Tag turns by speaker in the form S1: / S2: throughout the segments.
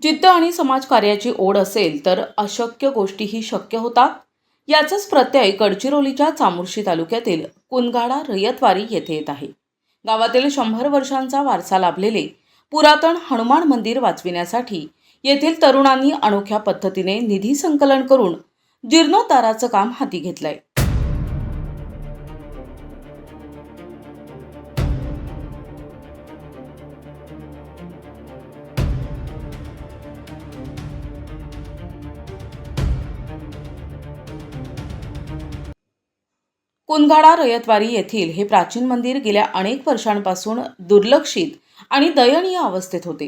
S1: जिद्द आणि समाजकार्याची ओढ असेल तर अशक्य गोष्टीही शक्य होतात. याचाच प्रत्यय गडचिरोलीच्या चामोर्शी तालुक्यातील कुनगाडा रयतवारी येथे येत आहे. गावातील 100 वर्षांचा वारसा लाभलेले पुरातन हनुमान मंदिर वाचविण्यासाठी येथील तरुणांनी अनोख्या पद्धतीने निधी संकलन करून जीर्णोद्धाराचं काम हाती घेतलंय. कुनगाडा रयतवारी येथील हे प्राचीन मंदिर गेल्या अनेक वर्षांपासून दुर्लक्षित आणि दयनीय अवस्थेत होते.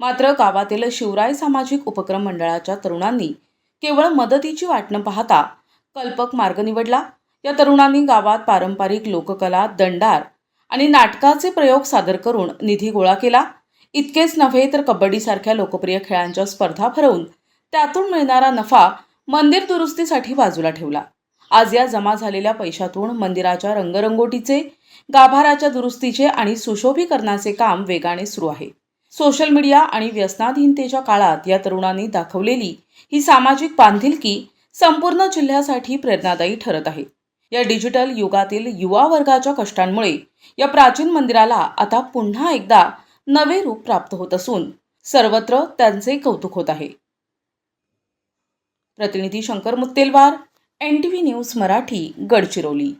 S1: मात्र गावातील शिवराय सामाजिक उपक्रम मंडळाच्या तरुणांनी केवळ मदतीची वाट न पाहता कल्पक मार्ग निवडला. या तरुणांनी गावात पारंपरिक लोककला, दंडार आणि नाटकाचे प्रयोग सादर करून निधी गोळा केला. इतकेच नव्हे तर कबड्डीसारख्या लोकप्रिय खेळांच्या स्पर्धा भरवून त्यातून मिळणारा नफा मंदिर दुरुस्तीसाठी बाजूला ठेवला. आज या जमा झालेल्या पैशातून मंदिराच्या रंगरंगोटीचे, गाभाराच्या दुरुस्तीचे आणि सुशोभीकरणाचे काम वेगाने सुरू आहे. सोशल मीडिया आणि व्यसनाधीनतेच्या काळात या तरुणांनी दाखवलेली ही सामाजिक बांधिलकी संपूर्ण जिल्ह्यासाठी प्रेरणादायी ठरत आहे. या डिजिटल युगातील युवा वर्गाच्या कष्टांमुळे या प्राचीन मंदिराला आता पुन्हा एकदा नवे रूप प्राप्त होत असून सर्वत्र त्यांचे कौतुक होत आहे. प्रतिनिधी शंकर मुत्तेलवार, NTV न्यूज मराठी, गडचिरोली.